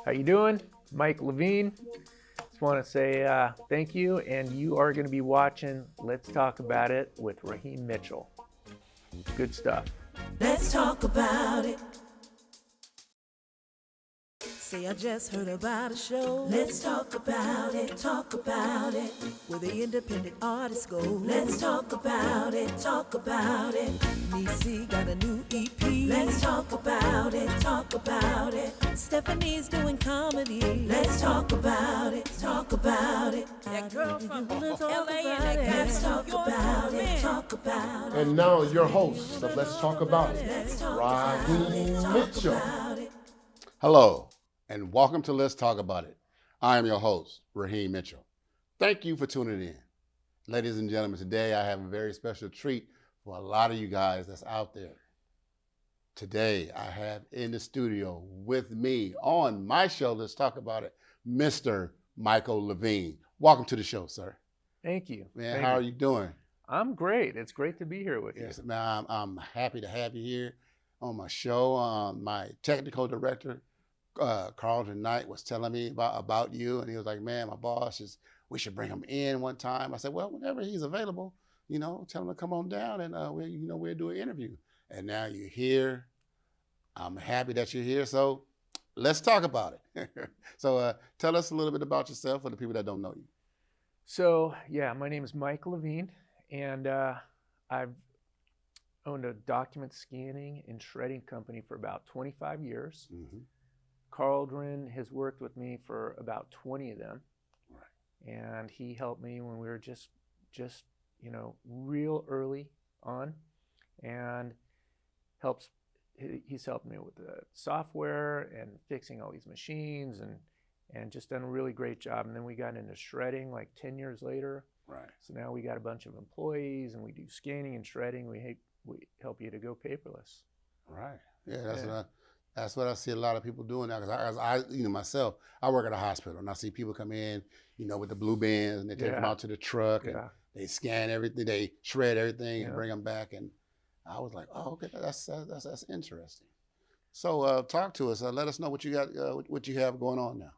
How you doing? Mike Levine. Just want to say thank you, and you are going to be watching Let's Talk About It with Raheem Mitchell. Good stuff. Let's talk about it. Say I just heard about a show. Let's talk about it, where the independent artists go. Let's talk about it, Nisi got a new EP. Let's talk about it, Stephanie's doing comedy. Let's talk about it, That girl from LA, let's talk about it, And now your host of Let's Talk About It, Raheem Mitchell. Hello, and welcome to Let's Talk About It. I am your host, Raheem Mitchell. Thank you for tuning in. Ladies and gentlemen, today I have a very special treat for a lot of you guys that's out there. Today I have in the studio with me on my show, Let's Talk About It, Mr. Michael Levine. Welcome to the show, sir. Thank you. Man, how are you doing? I'm great. It's great to be here with you. Yes, man, I'm happy to have you here on my show. My technical director, Carlton Knight, was telling me about you, and he was like, man, my boss we should bring him in one time. I said, well, whenever he's available, tell him to come on down and we'll do an interview. And now you're here. I'm happy that you're here. So let's talk about it. So tell us a little bit about yourself for the people that don't know you. So, yeah, my name is Mike Levine, and I've owned a document scanning and shredding company for about 25 years. Mm-hmm. Carlton has worked with me for about 20 of them. Right. And he helped me when we were just real early on, and he's helped me with the software and fixing all these machines and just done a really great job. And then we got into shredding like 10 years later. Right. So now we got a bunch of employees, and we do scanning and shredding. We help you to go paperless. Right. Yeah, that's what I see a lot of people doing now. Because I myself, I work at a hospital, and I see people come in, with the blue bins, and they take them out to the truck, and they scan everything, they shred everything, and bring them back. And I was like, oh, okay, that's interesting. So talk to us. Let us know what you got, what you have going on now.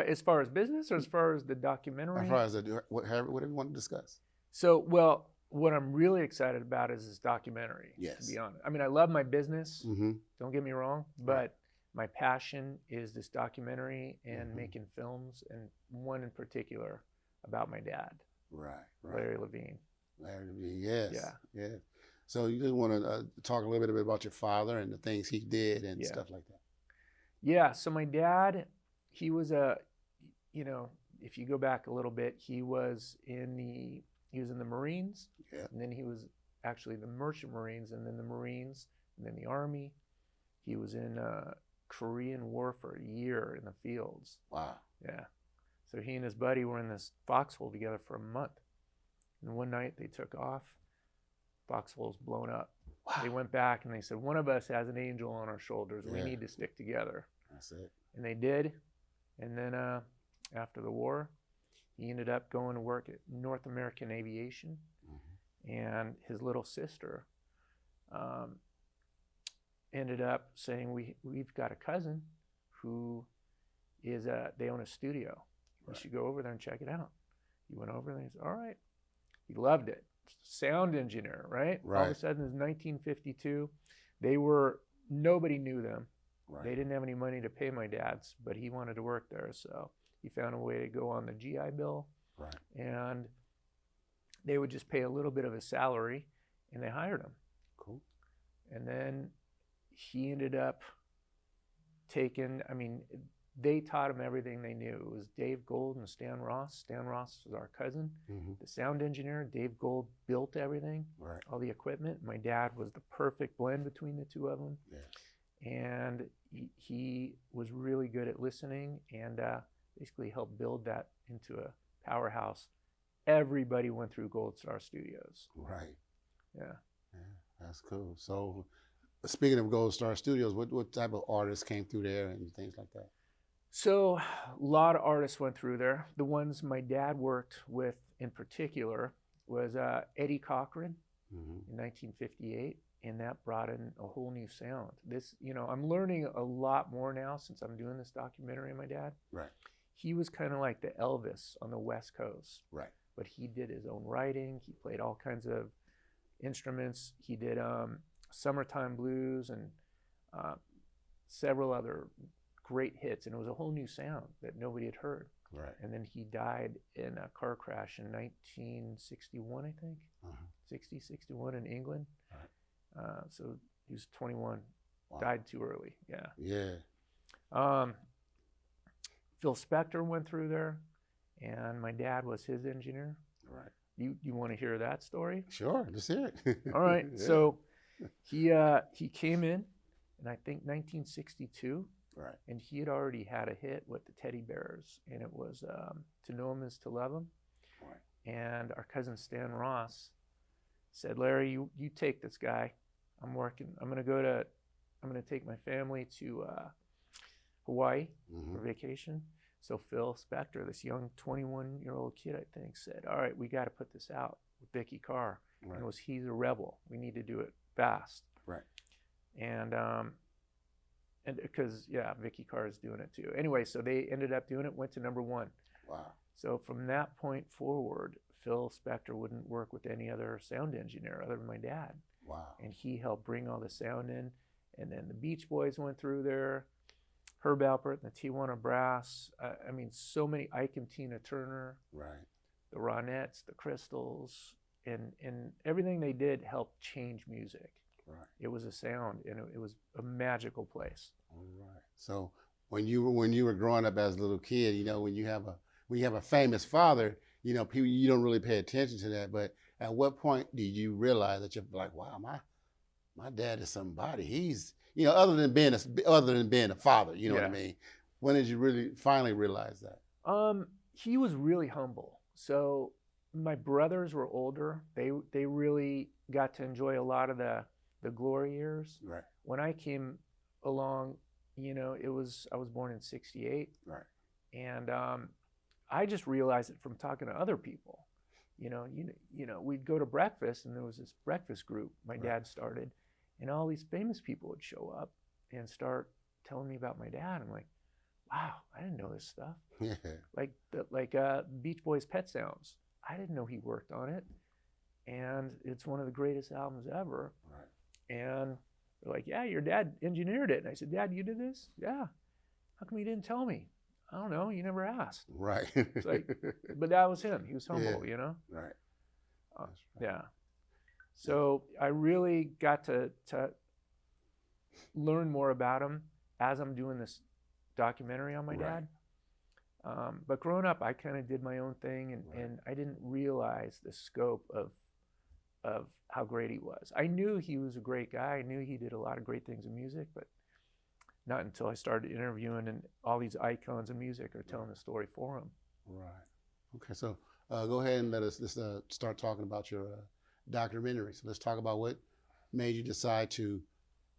As far as business, or as far as the documentary? As far as whatever you want to discuss. So, well, what I'm really excited about is this documentary. Yes. To be honest, I mean, I love my business. Mm-hmm. Don't get me wrong, but my passion is this documentary and making films, and one in particular about my dad. Right. Larry Levine. Larry Levine. Yes. Yeah. So you just want to talk a little bit about your father and the things he did and stuff like that. Yeah. So my dad, he was if you go back a little bit, he was in the Marines. Yeah. And then he was actually the Merchant Marines, and then the Marines, and then the Army. He was in Korean War for a year in the fields. Wow. Yeah. So he and his buddy were in this foxhole together for a month. And one night they took off. Foxhole's blown up. Wow. They went back and they said, one of us has an angel on our shoulders. We need to stick together. That's it. And they did. And then after the war, he ended up going to work at North American Aviation. Mm-hmm. And his little sister ended up saying, we've got a cousin who they own a studio. You should go over there and check it out. He went over there and he said, all right. He loved it. Sound engineer, right? All of a sudden, it's 1952. Nobody knew them. Right. They didn't have any money to pay my dad's, but he wanted to work there. So he found a way to go on the GI Bill. Right. And they would just pay a little bit of his salary, and they hired him. Cool. And then he ended up they taught him everything they knew. It was Dave Gold and Stan Ross. Stan Ross was our cousin, the sound engineer. Dave Gold built everything, all the equipment. My dad was the perfect blend between the two of them. Yeah. And he was really good at listening, and basically helped build that into a powerhouse. Everybody went through Gold Star Studios. Right. Yeah. That's cool. So speaking of Gold Star Studios, what type of artists came through there and things like that? So a lot of artists went through there. The ones my dad worked with in particular was Eddie Cochran in 1958, and that brought in a whole new sound. This, I'm learning a lot more now since I'm doing this documentary on my dad. Right. He was kind of like the Elvis on the West Coast. Right. But he did his own writing. He played all kinds of instruments. He did Summertime Blues and several other great hits, and it was a whole new sound that nobody had heard. Right. And then he died in a car crash in 1961, I think. 61 in England. Right. So he was 21. Wow. Died too early. Yeah. Yeah. Phil Spector went through there, and my dad was his engineer. Right. You want to hear that story? Sure. Let's hear it. All right. Yeah. So he came in I think 1962. Right. And he had already had a hit with the Teddy Bears, and it was To Know Him Is to Love Him. Right. And our cousin Stan Ross said, Larry, you take this guy. I'm going to take my family to Hawaii for vacation. So Phil Spector, this young 21-year-old kid, I think, said, all right, we got to put this out with Vicky Carr. Right. And he's a rebel. We need to do it fast. Right. And because, Vicky Carr is doing it too. Anyway, so they ended up doing it, went to number 1. Wow. So from that point forward, Phil Spector wouldn't work with any other sound engineer other than my dad. Wow. And he helped bring all the sound in. And then the Beach Boys went through there, Herb Alpert and the Tijuana Brass. So many, Ike and Tina Turner. Right. The Ronettes, the Crystals, and everything they did helped change music. Right. It was a sound, and it was a magical place. All right. So when you were growing up as a little kid, when you have a famous father, people, you don't really pay attention to that. But at what point did you realize that you're like, wow, my dad is somebody. He's, other than being a father, you know what I mean? When did you really finally realize that? He was really humble. So my brothers were older. They really got to enjoy a lot of the glory years. Right. When I came along, I was born in 68. Right. And I just realized it from talking to other people. We'd go to breakfast, and there was this breakfast group my dad started, and all these famous people would show up and start telling me about my dad. I'm like, wow, I didn't know this stuff. Yeah. Like Beach Boys' Pet Sounds. I didn't know he worked on it, and it's one of the greatest albums ever. Right. And they're like, yeah, your dad engineered it. And I said, Dad, you did this? Yeah. How come you didn't tell me? I don't know. You never asked. Right. It's like, but that was him. He was humble, Right. Yeah. So I really got to learn more about him as I'm doing this documentary on my dad. But growing up, I kind of did my own thing, and I didn't realize the scope of how great he was. I knew he was a great guy. I knew he did a lot of great things in music, but not until I started interviewing, and all these icons of music are telling the story for him. Right. Okay, so go ahead and let's start talking about your documentary. So let's talk about what made you decide to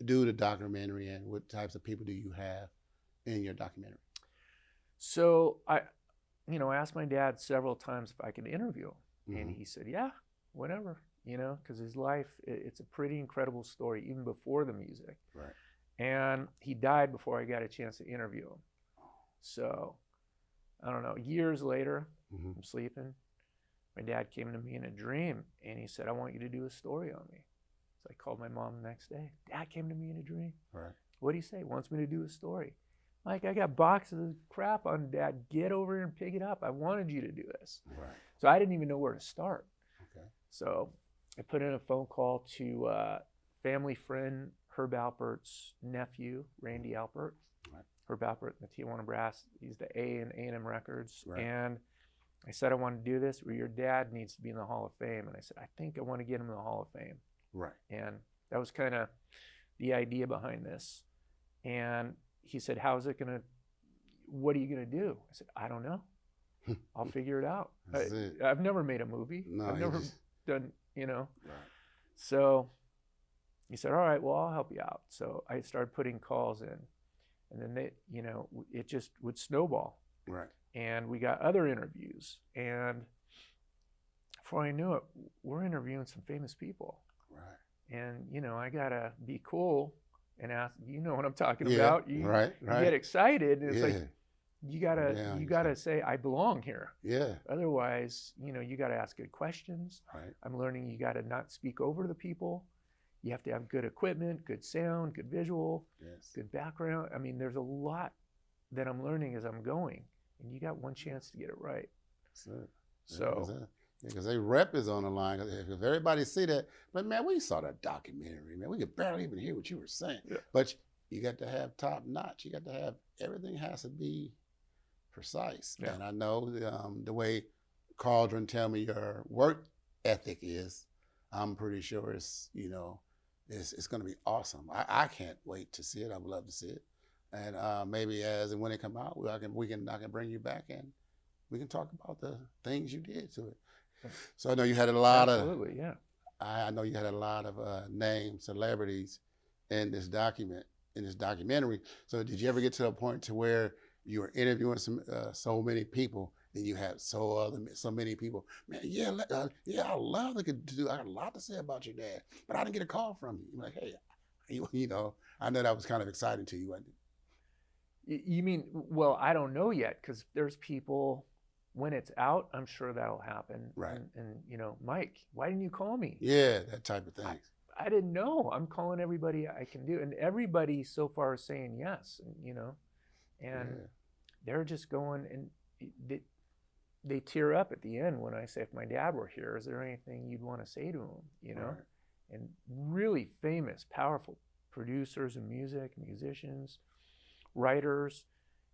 do the documentary, and what types of people do you have in your documentary? So I asked my dad several times if I could interview him, and he said, yeah, whatever, because his life, it's a pretty incredible story, even before the music. Right. And he died before I got a chance to interview him. So, I don't know, years later, I'm sleeping. My dad came to me in a dream, and he said, I want you to do a story on me. So I called my mom the next day. Dad came to me in a dream. Right. What do you say? He wants me to do a story. Like, I got boxes of crap on Dad. Get over here and pick it up. I wanted you to do this. Right. So I didn't even know where to start. Okay. So I put in a phone call to family friend Herb Alpert's nephew, Randy Alpert. Right. Herb Alpert, the Tijuana Brass. He's the A in A&M Records. Right. And I said, I want to do this, or your dad needs to be in the Hall of Fame. And I said, I think I want to get him in the Hall of Fame. Right. And that was kind of the idea behind this. And he said, what are you going to do? I said, I don't know. I'll figure it out. I've never made a movie. No, I've never done, Right. So he said, all right, well, I'll help you out. So I started putting calls in, and then it just would snowball. Right. And we got other interviews, and before I knew it, we're interviewing some famous people. Right. And, you know, I got to be cool and ask, you know what I'm talking Yeah, about. You get excited, and it's like, you gotta say, I belong here. Yeah. Otherwise, you know, you gotta ask good questions. Right. I'm learning you gotta not speak over the people. You have to have good equipment, good sound, good visual, good background. I mean, there's a lot that I'm learning as I'm going, and you got one chance to get it right. That's it. So, because they rep is on the line. If everybody see that, but man, we saw that documentary, man. We could barely even hear what you were saying. Yeah. But you got to have top notch. You got to have, everything has to be precise. Yeah. And I know the way Cauldron tell me your work ethic is, I'm pretty sure it's, you know, it's going to be awesome. I can't wait to see it. I would love to see it. And maybe as and when it come out, I can bring you back and we can talk about the things you did to it. So I know you had a lot absolutely, yeah. I know you had a lot of named celebrities in this documentary. So did you ever get to a point to where you were interviewing so many people, and you had so many people? Man, I love to do. I got a lot to say about your dad, but I didn't get a call from you. You're like, hey, you know, I know that was kind of exciting to you, wasn't it? You mean, well, I don't know yet, because there's people. When it's out, I'm sure that'll happen. Right. And you know, Mike, why didn't you call me? Yeah, that type of thing. I didn't know. I'm calling everybody I can do, and everybody so far is saying yes. And, you know, and they're just going, and they tear up at the end when I say, if my dad were here, is there anything you'd want to say to him? You know, and really famous, powerful producers and musicians, writers.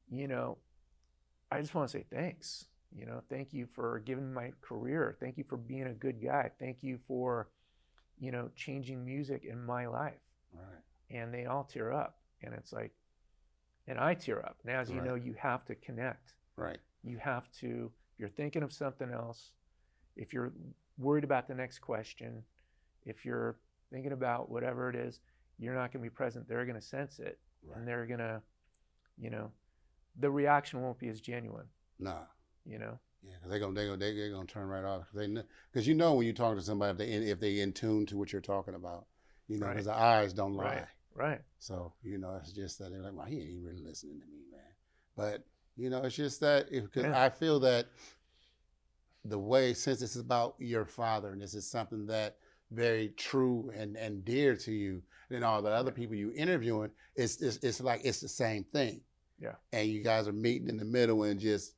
You know, I just want to say thanks. You know, thank you for giving my career. Thank you for being a good guy. Thank you for, you know, changing music in my life. Right. And they all tear up. And it's like, and I tear up. And as you know, you have to connect. Right. You have to, if you're thinking of something else, if you're worried about the next question, if you're thinking about whatever it is, you're not going to be present. They're going to sense it. Right. And they're going to, you know, the reaction won't be as genuine. Nah. You know. Yeah, because they're gonna turn right off. Because you know when you talk to somebody, if they in tune to what you're talking about, you know, because the eyes don't lie. Right. So you know, it's just that they're like, well, he ain't really listening to me, man. But you know, it's just that because I feel that the way, since this is about your father and this is something that very true and dear to you, and all the other people you interviewing, it's like it's the same thing. Yeah. And you guys are meeting in the middle and just.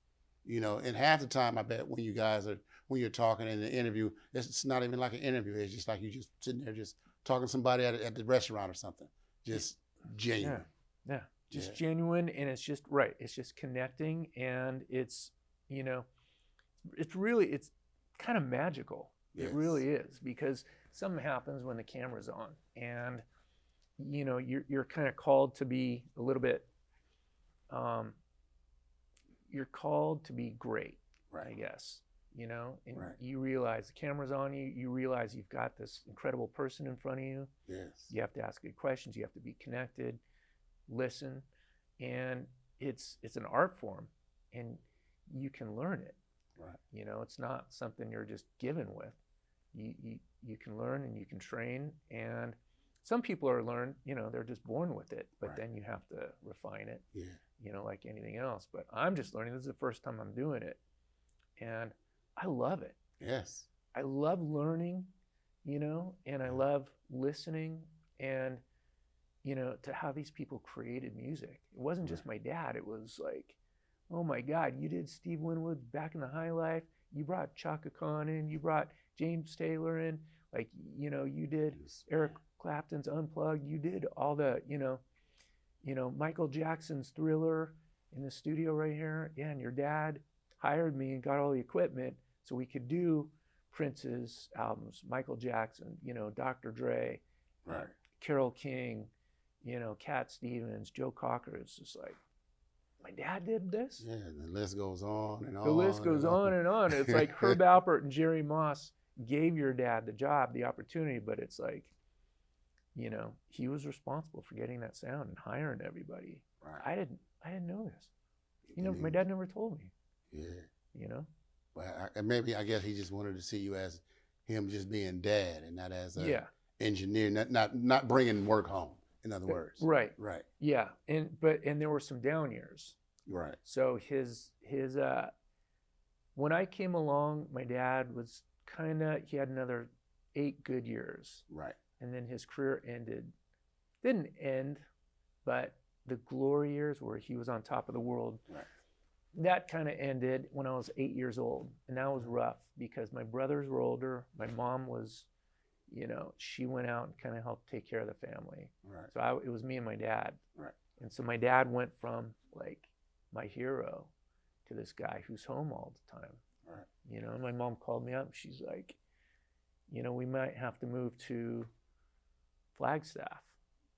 You know, and half the time, I bet when you're talking in the interview, it's not even like an interview. It's just like you just sitting there just talking to somebody at the restaurant or something. Just genuine. Yeah. Just genuine, and it's just right. It's just connecting, and it's, you know, it's kind of magical. Yes. It really is, because something happens when the camera's on, and you know, you're kind of called to be a little bit. You're called to be great, I guess, you know, and you realize the camera's on you, you realize you've got this incredible person in front of you. Yes. You have to ask good questions, you have to be connected, listen, and it's an art form, and you can learn it. Right. You know, it's not something you're just given with. You can learn and you can train, and some people are learned, you know, they're just born with it, but then you have to refine it. Yeah. You know, like anything else. But I'm just learning. This is the first time I'm doing it. And I love it. Yes. I love learning, you know, and I love listening, and, you know, to how these people created music. It wasn't just my dad. It was like, oh my God, you did Steve Winwood's Back in the High Life. You brought Chaka Khan in. You brought James Taylor in. Like, you know, you did Eric Clapton's Unplugged. You did all the, you know, Michael Jackson's Thriller in the studio right here. Yeah, and your dad hired me and got all the equipment so we could do Prince's albums, Michael Jackson, you know, Dr. Dre, Carole King, you know, Cat Stevens, Joe Cocker. It's just like, my dad did this? Yeah, the list goes on and on. The list goes on and on. It's like Herb Alpert and Jerry Moss gave your dad the job, the opportunity, but it's like, you know, he was responsible for getting that sound and hiring everybody. Right. I didn't know this. You know, my dad never told me. Yeah. You know? Well, maybe I guess he just wanted to see you as him just being dad and not as engineer, not bringing work home. In other words, Right. right, Yeah. And there were some down years. right, So when I came along, my dad was he had another 8 good years. right, And then his career didn't end, but the glory years where he was on top of the world, right, that kind of ended when I was 8 years old. And that was rough because my brothers were older. My mom was, she went out and kind of helped take care of the family. right, So it was me and my dad. right, And so my dad went from like my hero to this guy who's home all the time. right. And my mom called me up. She's like, we might have to move to Flagstaff.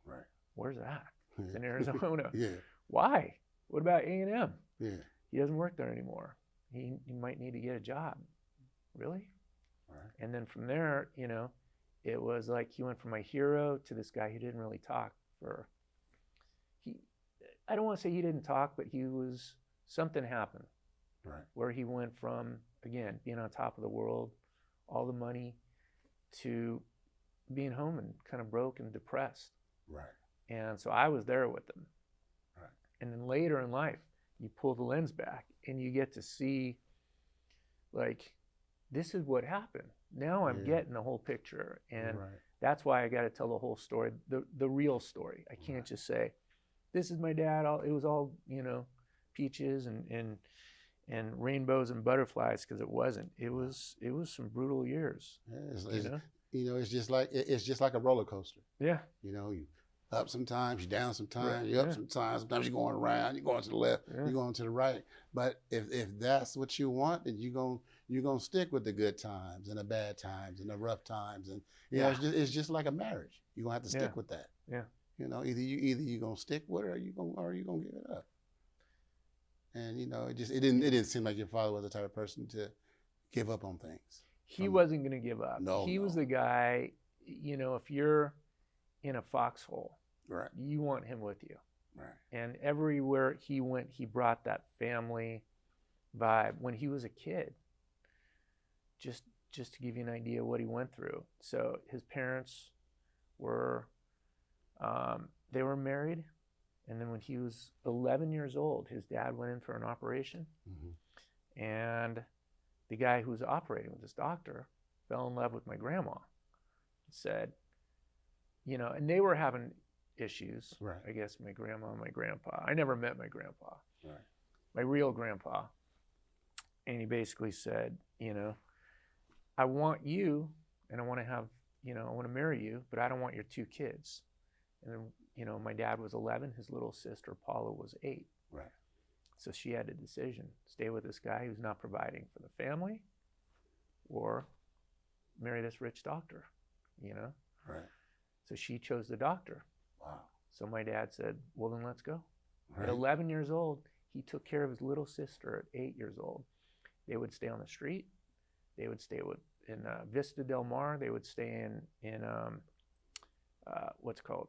Right. Where's that? It's in Arizona. Yeah, Why? What about A&M? yeah, He doesn't work there anymore. He might need to get a job. Really? right, And then from there, it was like he went from my hero to this guy who didn't really talk I don't want to say he didn't talk, but something happened right, where he went from, again, being on top of the world, all the money, to being home and kind of broke and depressed. right, And so I was there with him. right, And then later in life, you pull the lens back and you get to see, like, this is what happened. Now I'm getting the whole picture. And right, that's why I got to tell the whole story, the real story. I can't just say, this is my dad. It was all, peaches and rainbows and butterflies, because it wasn't. It was some brutal years. Yeah, it's just like a roller coaster. Yeah. You up sometimes, you down sometimes, Right, you up yeah. sometimes you're going around, you're going to the left, Yeah. you're going to the right. But if that's what you want, then you're gonna stick with the good times and the bad times and the rough times, and it's just like a marriage. You're gonna have to stick with that. Yeah. Either you're gonna stick with it or you're gonna give it up. And it didn't seem like your father was the type of person to give up on things. He wasn't going to give up. He was the guy, if you're in a foxhole, Right. you want him with you. Right. And everywhere he went, he brought that family vibe. When he was a kid, just to give you an idea of what he went through. So his parents were, they were married. And then when he was 11 years old, his dad went in for an operation. Mm-hmm. And the guy who was operating with this doctor fell in love with my grandma. Said, and they were having issues. Right. I guess my grandma and my grandpa. I never met my grandpa. Right. My real grandpa. And he basically said, I want you, and I want to have, I want to marry you, but I don't want your 2 kids. And then, my dad was 11. His little sister, Paula, was 8. Right. So she had a decision: stay with this guy who's not providing for the family, or marry this rich doctor, Right. So she chose the doctor. Wow. So my dad said, well, then let's go. Right. At 11 years old, he took care of his little sister at 8 years old. They would stay on the street. They would stay in Vista Del Mar. They would stay in what's called,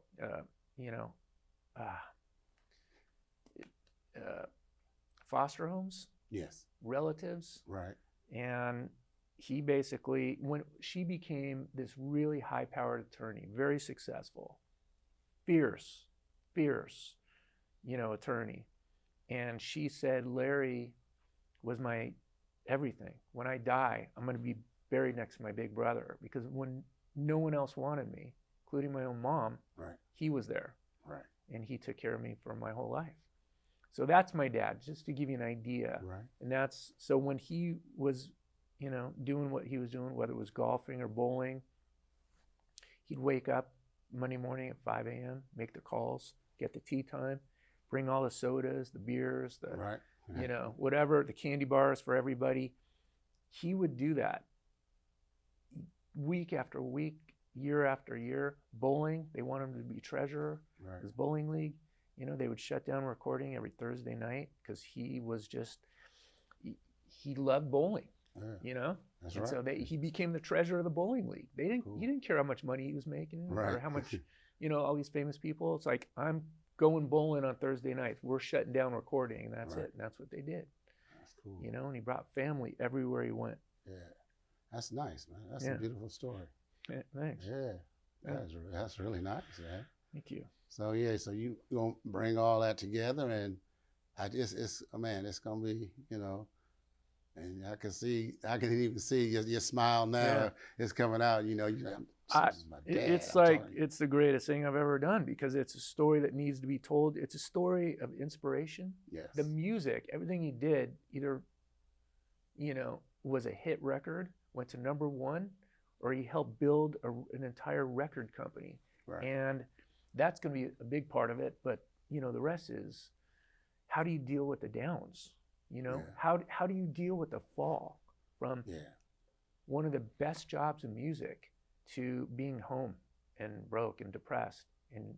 foster homes, Yes. relatives. Right. And he basically, when she became this really high-powered attorney, very successful, fierce, attorney. And she said, Larry was my everything. When I die, I'm going to be buried next to my big brother, because when no one else wanted me, including my own mom, Right. he was there. Right. And he took care of me for my whole life. So that's my dad, just to give you an idea. Right. And so when he was, doing what he was doing, whether it was golfing or bowling, he'd wake up Monday morning at 5 a.m., make the calls, get the tea time, bring all the sodas, the beers, the, Right. whatever, the candy bars for everybody. He would do that week after week, year after year. Bowling, they want him to be treasurer. Right. His bowling league, they would shut down recording every Thursday night because he was just, he loved bowling, That's and right. so he became the treasurer of the bowling league. He didn't care how much money he was making, or Right. how much, all these famous people. It's like, I'm going bowling on Thursday nights. We're shutting down recording, and that's Right. it. And that's what they did, That's cool. and he brought family everywhere he went. Yeah. That's nice, man. That's Yeah. a beautiful story. Yeah, thanks. Yeah. That's really nice, man. Thank you. So yeah, so you gonna bring all that together, and it's gonna be, and I can even see your smile now. Yeah. It's coming out. This is my dad. It's I'm like telling you. it's the greatest thing I've ever done because it's a story that needs to be told. It's a story of inspiration. Yes. The music, everything he did, either was a hit record, went to #1, or he helped build an entire record company. Right. And that's going to be a big part of it. But the rest is, how do you deal with the downs? Yeah. How do you deal with the fall from one of the best jobs in music to being home and broke and depressed, and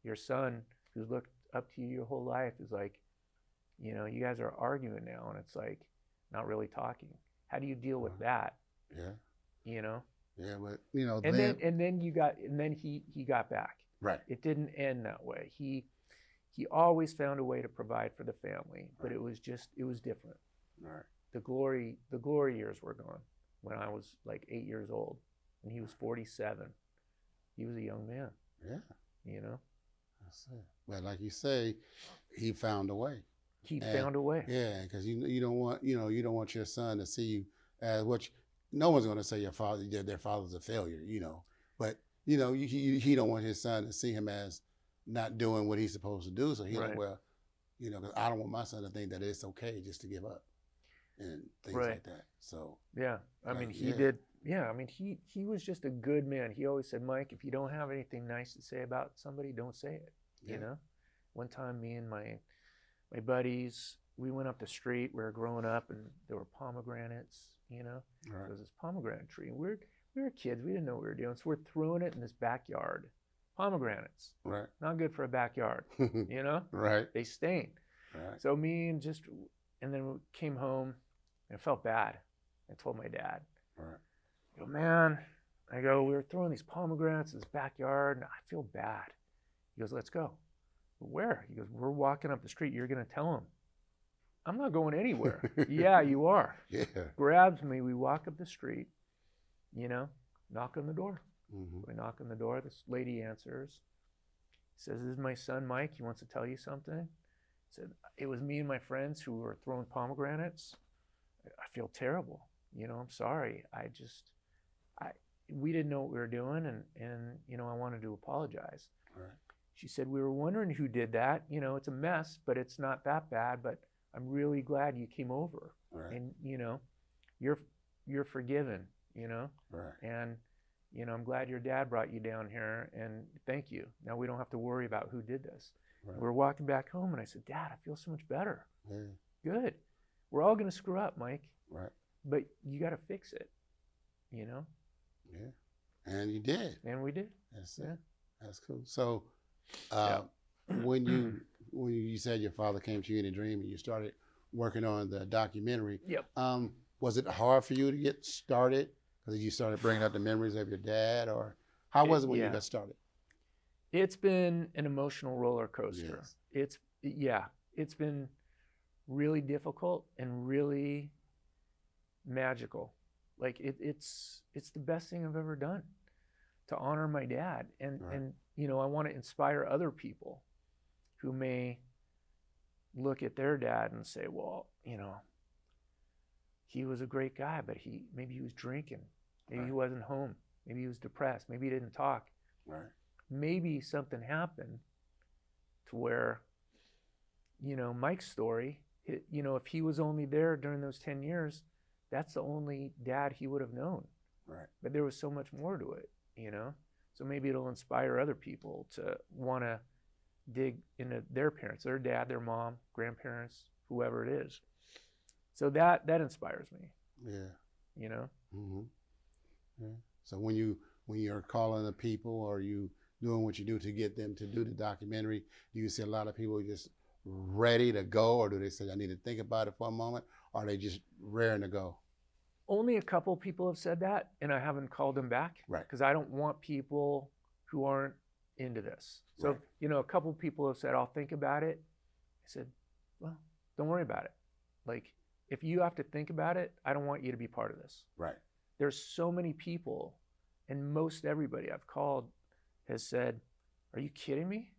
your son who's looked up to you your whole life is like, you guys are arguing now, and it's like not really talking. How do you deal with that? Yeah. Yeah, but and then he got back. Right. It didn't end that way. He always found a way to provide for the family, but it was different. Right. The glory years were gone when I was like 8 years old, and he was 47. He was a young man. Yeah. That's it. But like you say, he found a way. He found a way. Yeah, because you don't want your son to see you as no one's going to say their father's a failure, but he don't want his son to see him as not doing what he's supposed to do. So he's like, well, because I don't want my son to think that it's okay just to give up and things like that. So yeah, I mean, he did. Yeah, I mean, he was just a good man. He always said, Mike, if you don't have anything nice to say about somebody, don't say it. Yeah. One time, me and my buddies, we went up the street. We were growing up, and there were pomegranates. There was this pomegranate tree, and we were kids. We didn't know what we were doing, so we're throwing it in this backyard. Pomegranates, right? Not good for a backyard, Right? They stain. Right. So and then we came home, and I felt bad. I told my dad, right. I go, man, we were throwing these pomegranates in this backyard, and I feel bad. He goes, let's go. Where? He goes, we're walking up the street. You're going to tell him. I'm not going anywhere. Yeah, you are. Yeah. Grabs me. We walk up the street, knock on the door. Mm-hmm. We knock on the door. This lady answers. Says, this is my son, Mike. He wants to tell you something. Said, it was me and my friends who were throwing pomegranates. I feel terrible. I'm sorry. We didn't know what we were doing, and I wanted to apologize. Right. She said, we were wondering who did that. It's a mess, but it's not that bad, but I'm really glad you came over. Right. And, you're forgiven, Right. And, I'm glad your dad brought you down here, and thank you. Now we don't have to worry about who did this. Right. We're walking back home, and I said, Dad, I feel so much better. Yeah. Good. We're all going to screw up, Mike. Right. But you got to fix it, Yeah. And you did. And we did. That's it. That's cool. So, when you said your father came to you in a dream and you started working on the documentary, was it hard for you to get started because you started bringing up the memories of your dad, or how was it when you got started? It's been an emotional roller coaster. Yes. It's been really difficult and really magical. Like it's the best thing I've ever done to honor my dad, and I want to inspire other people who may look at their dad and say, well, he was a great guy, but maybe he was drinking, maybe he wasn't home, maybe he was depressed, maybe he didn't talk. Right. Maybe something happened to where, Mike's story, if he was only there during those 10 years, that's the only dad he would have known. Right. But there was so much more to it, So maybe it'll inspire other people to want to dig into their parents, their dad, their mom, grandparents, whoever it is. So that inspires me. Yeah. Mm-hmm. Yeah. So when you're calling the people, or you doing what you do to get them to do the documentary, do you see a lot of people just ready to go, or do they say, I need to think about it for a moment, or are they just raring to go? Only a couple people have said that, and I haven't called them back. Right. Because I don't want people who aren't into this. So, a couple people have said, I'll think about it. I said, well, don't worry about it. Like, if you have to think about it, I don't want you to be part of this. Right. There's so many people, And most everybody I've called has said, "Are you kidding me?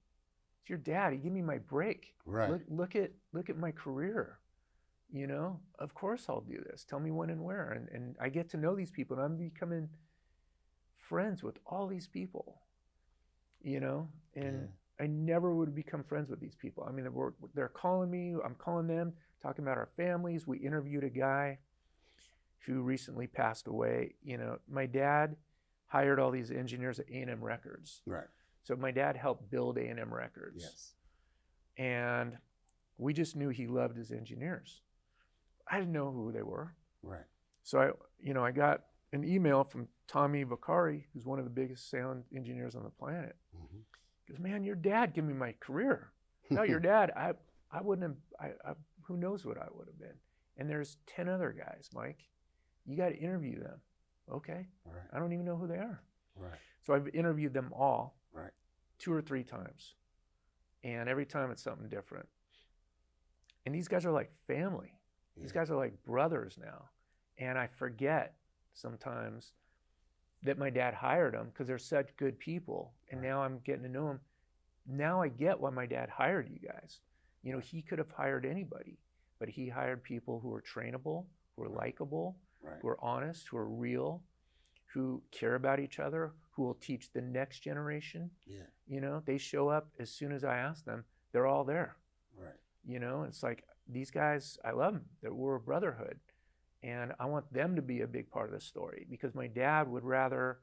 It's your dad. He gave me my break. Right. Look at my career. You know, of course I'll do this. Tell me when and where." And I get to know these people, and I'm becoming friends with all these people, you know, and I never would have become friends with these people. I mean, they're calling me, I'm calling them, talking about our families. We interviewed a guy who recently passed away. You know, my dad hired all these engineers at A&M Records. Right. So my dad helped build A&M Records. Yes. And we just knew he loved his engineers. I didn't know who they were. Right. So I got an email from Tommy Vicari, who's one of the biggest sound engineers on the planet. Mm-hmm. He goes, "Man, your dad gave me my career. Without your dad, I wouldn't have, who knows what I would have been." And there's 10 other guys, Mike. You got to interview them. Okay. Right. I don't even know who they are. Right. So I've interviewed them all. Right. 2 or 3 times. And every time it's something different. And these guys are like family. Yeah. These guys are like brothers now. And I forget sometimes that my dad hired them because they're such good people. And Right. now I'm getting to know them. Now I get why my dad hired you guys. You know, he could have hired anybody, but he hired people who are trainable, who are likable, Right. who are honest, who are real, who care about each other, who will teach the next generation. Yeah. You know, they show up as soon as I ask them, they're all there. Right. You know, it's like these guys, I love them. We're a brotherhood. And I want them to be a big part of the story because my dad would rather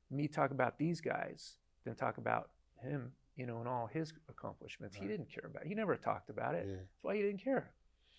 me talk about these guys than talk about him, you know, and all his accomplishments. Right. He didn't care about it. He never talked about it. Yeah. That's why he didn't care.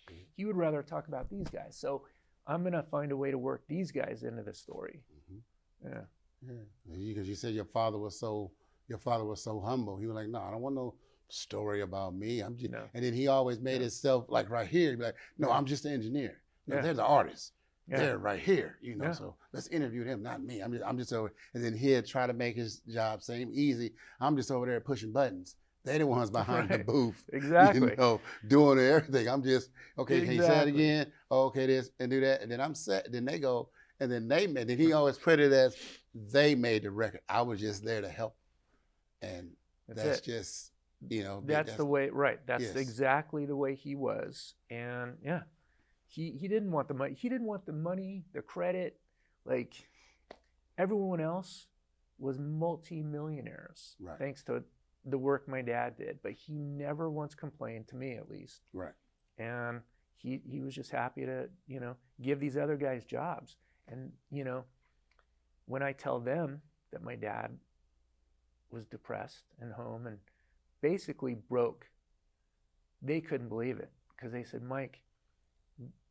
Yeah. He would rather talk about these guys. So I'm going to find a way to work these guys into the story. Mm-hmm. Yeah. Yeah. Because you said your father was so humble. He was like, "No, I don't want no story about me. I'm just," No. and then he always made himself like right here. He'd be like, "No, I'm just an engineer. No, Yeah. they're the artists. Yeah. They're right here, you know. Yeah. So let's interview them, not me. I'm just over." And then he'd try to make his job seem easy. I'm just over there pushing buttons. They're the ones behind the Right. booth, Exactly. you know, doing everything. I'm just, okay, can you say it Exactly. again? Oh, okay, this and do that. And then I'm set. Then they go, and then then he always put it as they made the record. I was just there to help. And that's it. just, you know. That's the way, right. That's Yes. exactly the way he was. And yeah, he didn't want the money. He didn't want the money, the credit. Like everyone else was multi-millionaires Right. thanks to the work my dad did. But he never once complained, to me at least. Right. And he was just happy to, you know, give these other guys jobs. And, you know, when I tell them that my dad was depressed and home and basically broke, they couldn't believe it because they said, "Mike,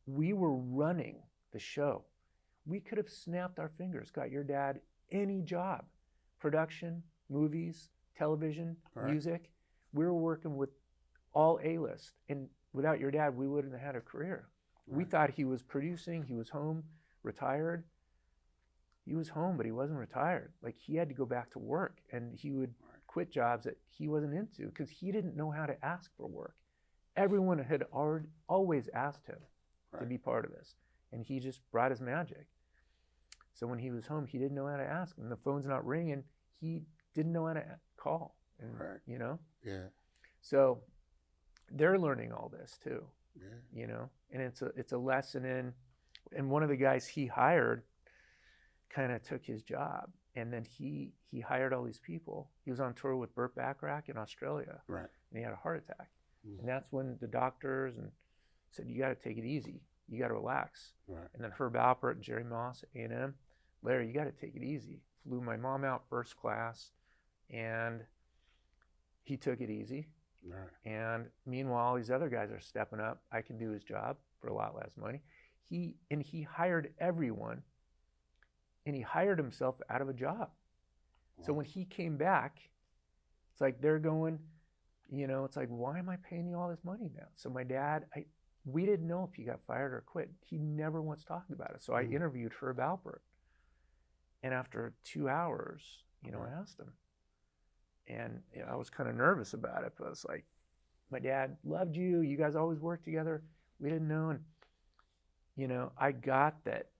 we were running the show. We could have snapped our fingers, got your dad any job, production, movies, television, Right. music. We were working with all A-list. And without your dad, we wouldn't have had a career." We Right. thought he was producing, he was home, retired. He was home, but he wasn't retired. Like he had to go back to work and he would Right. quit jobs that he wasn't into because he didn't know how to ask for work. Everyone had always asked him to Right. be part of this. And he just brought his magic. So when he was home, he didn't know how to ask. When the phone's not ringing, he didn't know how to call. And, Right. you know? Yeah. So they're learning all this too, Yeah. you know? And it's a lesson in, and one of the guys he hired kind of took his job. And then he hired all these people. He was on tour with Burt Bacharach in Australia. Right. And he had a heart attack. Mhm. And that's when the doctors said, "You got to take it easy. You got to relax." Right. And then Herb Alpert and Jerry Moss at A&M, "Larry, you got to take it easy." Flew my mom out first class, and he took it easy. Right. And meanwhile, these other guys are stepping up. I can do his job for a lot less money. He hired everyone, and he hired himself out of a job. So Wow. when he came back, it's like they're going, you know, it's like, "Why am I paying you all this money now?" So my dad, we didn't know if he got fired or quit. He never once talked about it. So I interviewed Herb Alpert. And after 2 hours, you know, I asked him. And you know, I was kind of nervous about it, but I was like, "My dad loved you. You guys always worked together. We didn't know." And, you know, I got that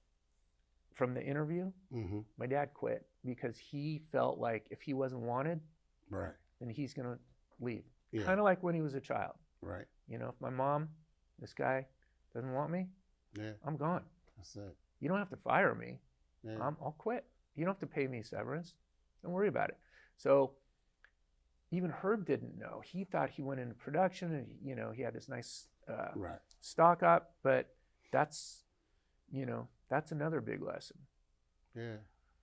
from the interview. Mm-hmm. My dad quit. because he felt like if he wasn't wanted, Right. then he's going to leave. Yeah. Kind of like when he was a child. Right. You know, if my mom, this guy doesn't want me, Yeah. I'm gone. That's it. You don't have to fire me. Yeah. I'll quit. You don't have to pay me severance. Don't worry about it. So even Herb didn't know. He thought he went into production and, you know, he had this nice Right. stock up, but that's, you know, that's another big lesson. Yeah.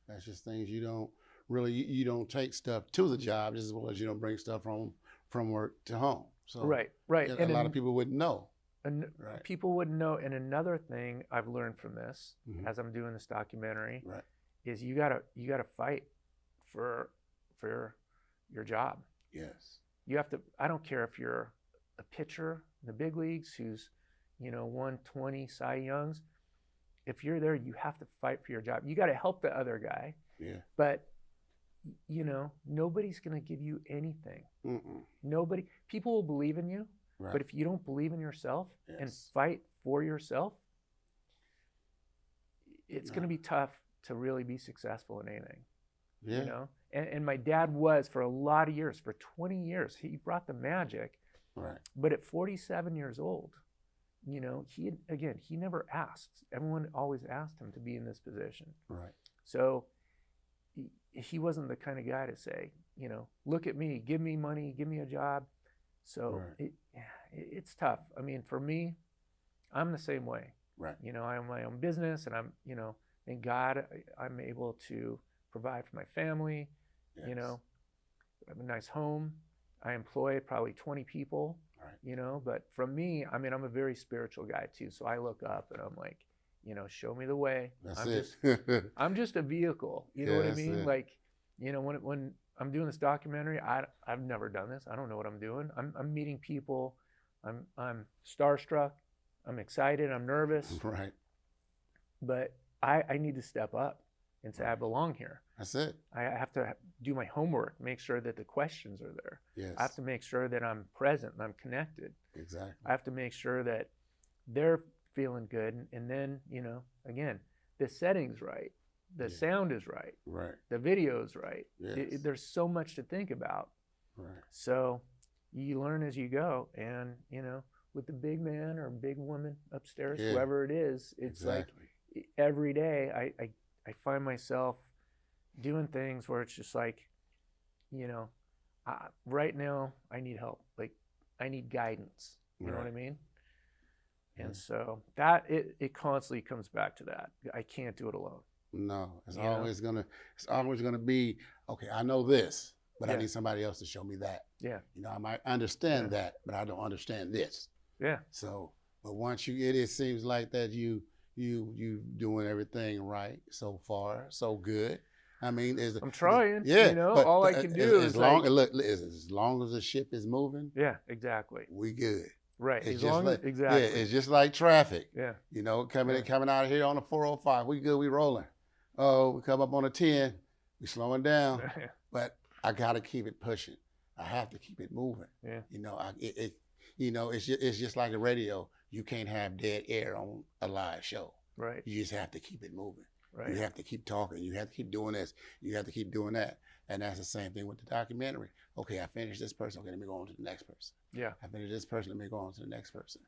That's just things you don't really, you don't take stuff to the job just as well as you don't bring stuff from work to home. So Right. yeah, a lot of people wouldn't know. And Right. people wouldn't know. And another thing I've learned from this, Mhm. as I'm doing this documentary, Right. is you gotta fight for your job. Yes. You have to. I don't care if you're a pitcher in the big leagues who's, you know, won 20 Cy Youngs. If you're there, you have to fight for your job. You got to help the other guy, Yeah. but you know, nobody's going to give you anything. Mm-mm. Nobody. People will believe in you, Right. but if you don't believe in yourself and Yes. fight for yourself, it's going to No. be tough to really be successful in anything. Yeah. You know, and my dad was for a lot of years, for 20 years, he brought the magic. Right. But at 47 years old, you know, he never asked. Everyone always asked him to be in this position. Right. So he wasn't the kind of guy to say, you know, look at me, give me money, give me a job. So Right. it's tough. I mean, for me, I'm the same way. Right. You know, I own my own business, and I'm, you know, thank God I'm able to provide for my family. Yes. You know, I have a nice home. I employ probably 20 people. Right. You know, but from me, I mean, I'm a very spiritual guy too. So I look up and I'm like, you know, show me the way. That's I'm just a vehicle. You know Yeah, what I that's mean? it. Like, you know, when I'm doing this documentary, I've never done this. I don't know what I'm doing. I'm meeting people. I'm starstruck. I'm excited. I'm nervous. Right. But I need to step up and say I belong here. That's it. I have to do my homework, make sure that the questions are there. Yes. I have to make sure that I'm present and I'm connected. Exactly. I have to make sure that they're feeling good. And then, you know, again, the setting's right. The Yeah. sound is right. Right. The video's right. Yes. There's so much to think about. Right. So you learn as you go. And, you know, with the big man or big woman upstairs, Yeah. whoever it is, it's Exactly. like every day I find myself doing things where it's just like, you know, right now I need help. Like I need guidance. You know what I mean? And so that it constantly comes back to that. I can't do it alone. No, it's You know? always gonna be, okay, I know this, but I Yeah. need somebody else to show me that. Yeah. You know, I might understand Yeah. that, but I don't understand this. Yeah. So, but once it seems like that you doing everything right so far, so good. I mean, I'm trying. Yeah, You know, but all I can do as is long like, as long as the ship is moving, yeah, exactly. we good. Right. It's As just long like as, exactly. yeah, it's just like traffic. Yeah. You know, coming Yeah. out of here on the 405, we good, we rolling. Oh, we come up on a 10, we slowing down. But I gotta keep it pushing. I have to keep it moving. Yeah. You know, it's just like a radio. You can't have dead air on a live show. Right. You just have to keep it moving. Right. You have to keep talking. You have to keep doing this. You have to keep doing that. And that's the same thing with the documentary. Okay, I finished this person. Okay, let me go on to the next person. Yeah. I finished this person. Let me go on to the next person.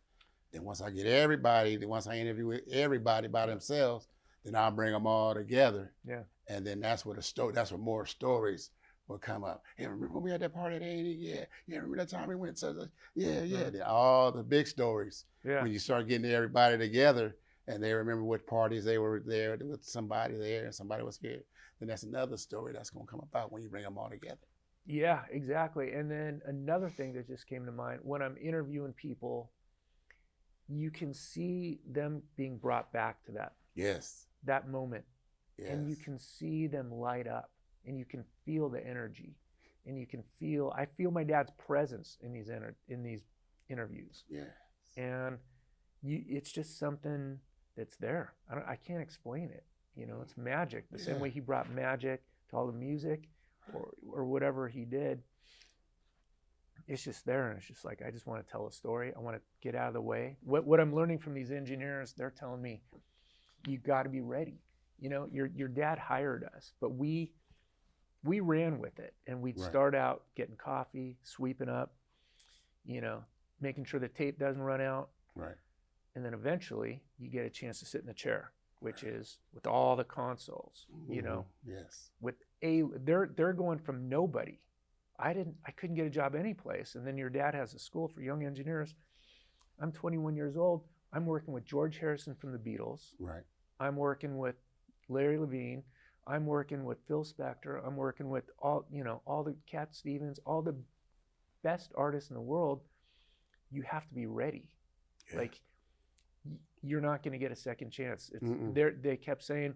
Then once I get everybody, once I interview everybody by themselves, then I'll bring them all together. Yeah. And then that's where that's where more stories will come up. Hey, remember when we had that party at 80? Yeah. Yeah, remember that time we went to yeah. Right. Then all the big stories. Yeah. When you start getting everybody together and they remember what parties they were there with somebody there and somebody was here, then that's another story that's going to come about when you bring them all together. Yeah, exactly. And then another thing that just came to mind, when I'm interviewing people, you can see them being brought back to Yes. that moment. Yes. And you can see them light up and you can feel the energy and you can feel, I feel my dad's presence in these interviews. Yes. And it's just something that's there. I can't explain it. You know, it's magic. The same Yeah. way he brought magic to all the music or whatever he did. It's just there, and it's just like, I just want to tell a story. I want to get out of the way. What I'm learning from these engineers, they're telling me, you got to be ready. You know, your dad hired us, but we we ran with it, and we'd Right. start out getting coffee, sweeping up, you know, making sure the tape doesn't run out. Right. And then eventually you get a chance to sit in the chair, which is with all the consoles, you know, Yes. with they're going from nobody. I couldn't get a job anyplace. And then your dad has a school for young engineers. I'm 21 years old. I'm working with George Harrison from the Beatles. Right. I'm working with Larry Levine. I'm working with Phil Spector. I'm working with all the Cat Stevens, all the best artists in the world. You have to be ready. Yeah. Like, you're not going to get a second chance. Mm-mm. They kept saying,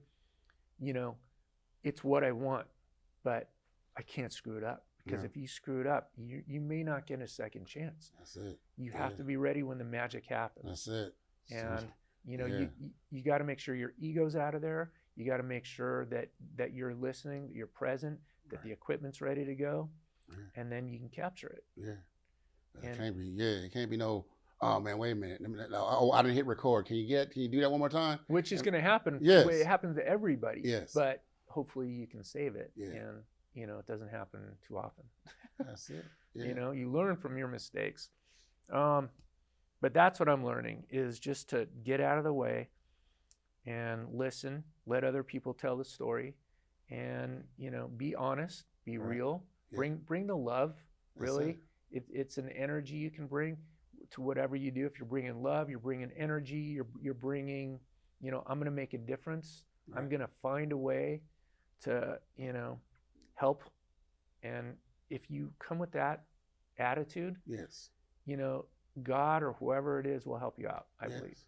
you know, it's what I want, but I can't screw it up, because Yeah. if you screw it up, you may not get a second chance. That's it. You have to be ready when the magic happens. That's it. And you know, Yeah. you got to make sure your ego's out of there. You got to make sure that you're listening, that you're present, that Right. the equipment's ready to go, Yeah. and then you can capture it. Yeah. It And- can't be. Yeah. It can't be no. Oh man, wait a minute. Oh, I didn't hit record. Can you do that one more time? Which is going to happen. Yes. It happens to everybody. Yes. But hopefully you can save it. Yeah. And you know, it doesn't happen too often. That's it. Yeah. You know, you learn from your mistakes. But that's what I'm learning, is just to get out of the way and listen, let other people tell the story, and, you know, be honest, be Right. real, Yeah. bring the love, That's really. It's an energy you can bring to whatever you do. If you're bringing love, you're bringing energy, you're bringing, you know, I'm going to make a difference. I'm Right. going to find a way to, you know, help. And if you come with that attitude, Yes. you know, God or whoever it is will help you out, I Yes. believe.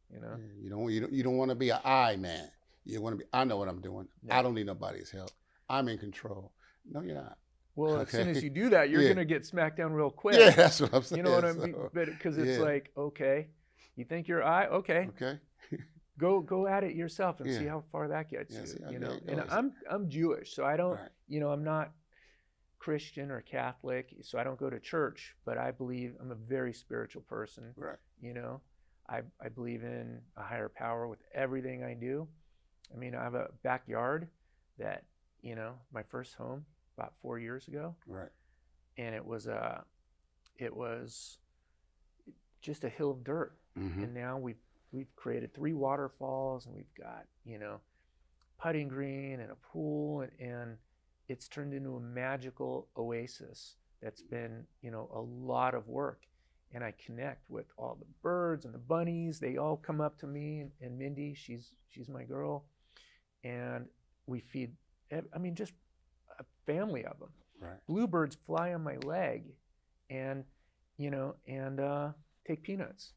You know? Yeah. You don't want to be an I man. You want to be. I know what I'm doing. No. I don't need nobody's help. I'm in control. No, you're not. Well, as soon Okay. as you do that, you're Yeah. going to get smacked down real quick. Yeah, that's what I'm saying. You know what I mean? So, But because it's yeah. like, okay, you think you're okay, Okay. go at it yourself and see Yeah. how far that gets Yeah, you. see how You there know, you and go. I'm Jewish, so I don't, Right. you know, I'm not Christian or Catholic, so I don't go to church. But I believe I'm a very spiritual person. Right. You know, I believe in a higher power with everything I do. I mean, I have a backyard that, you know, my first home about 4 years ago, Right. and it was just a hill of dirt. Mm-hmm. And now we've created 3 waterfalls, and we've got, you know, putting green and a pool, and it's turned into a magical oasis that's been, you know, a lot of work. And I connect with all the birds and the bunnies. They all come up to me, and Mindy, she's my girl, and we feed, I mean, just a family of them. Right. Bluebirds fly on my leg, and, you know, and take peanuts.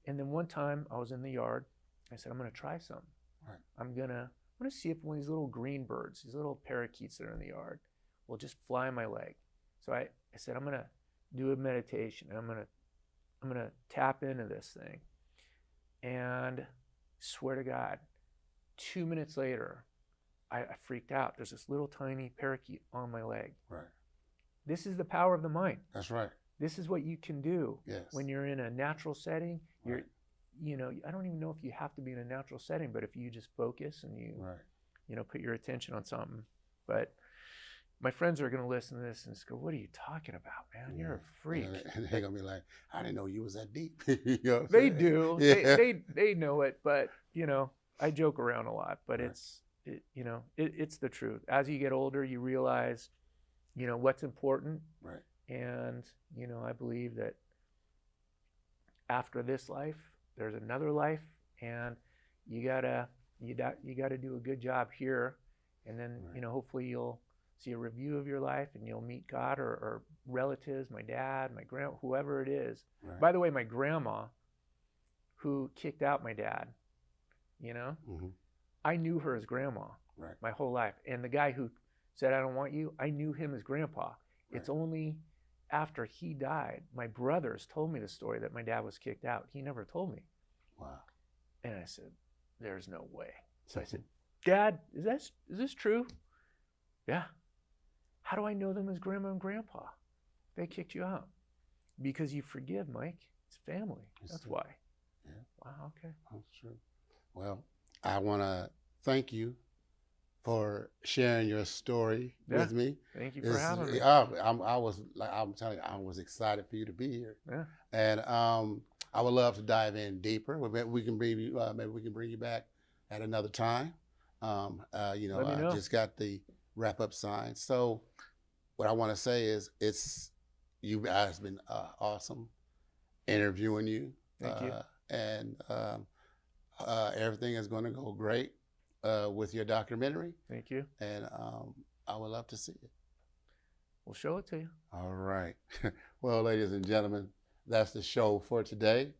And then one time I was in the yard. I said, I'm going to try some. Right. I'm going to see if one of these little green birds, these little parakeets that are in the yard, will just fly on my leg. So I said, I'm going to do a meditation. I'm going to tap into this thing. And swear to God, 2 minutes later, I freaked out. There's this little tiny parakeet on my leg. Right. This is the power of the mind. That's right. This is what you can do Yes. when you're in a natural setting. Right. You know, I don't even know if you have to be in a natural setting, but if you just focus and you, Right. you know, put your attention on something. But my friends are going to listen to this and just go, what are you talking about, man? You're a freak. And they're gonna be like, I didn't know you was that deep. You know what I'm They saying? do. Yeah. They know it, but, you know, I joke around a lot, but Right. it's the truth. As you get older, you realize, you know, what's important. Right. And, you know, I believe that after this life, there's another life, and you gotta do a good job here, and then, Right. you know, hopefully you'll see a review of your life, and you'll meet God or relatives, my dad, my grandma, whoever it is. Right. By the way, my grandma, who kicked out my dad, you know, Mm-hmm. I knew her as grandma Right. my whole life. And the guy who said, I don't want you, I knew him as grandpa. It's Right. only after he died, my brothers told me the story that my dad was kicked out. He never told me. Wow. And I said, there's no way. So I said, Dad, is this true? Yeah. How do I know them as grandma and grandpa? They kicked you out. Because you forgive, Mike. It's family. Yes, That's sir. why. Yeah. Wow, okay. That's true. Well, I want to thank you for sharing your story Yeah. with me. Thank you for having me. I'm telling you, I was excited for you to be here. Yeah. And I would love to dive in deeper. Maybe we can bring you back at another time. Let me I know. just got the wrap up sign. So what I want to say is you guys been awesome interviewing you. Thank you. And everything is going to go great with your documentary. Thank you. And I would love to see it. We'll show it to you. All right. Well, ladies and gentlemen, that's the show for today.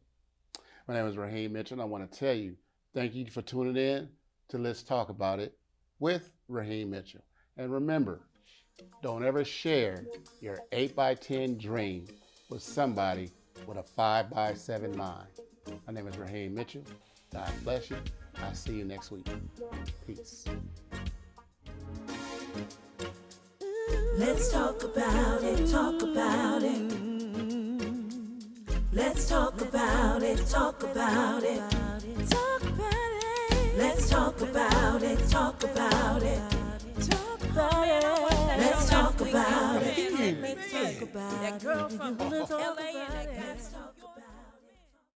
My name is Raheem Mitchell. I want to tell you, thank you for tuning in to Let's Talk About It with Raheem Mitchell. And remember, don't ever share your 8x10 dream with somebody with a 5x7 mind. My name is Raheem Mitchell. God bless you. I'll see you next week. Peace. Let's talk about it, talk about it. Let's talk about it, talk about it. Talk about it. Let's talk about it, talk about it. Talk about it. Let's talk about it. Let's talk about it. That girl from LA and that guy.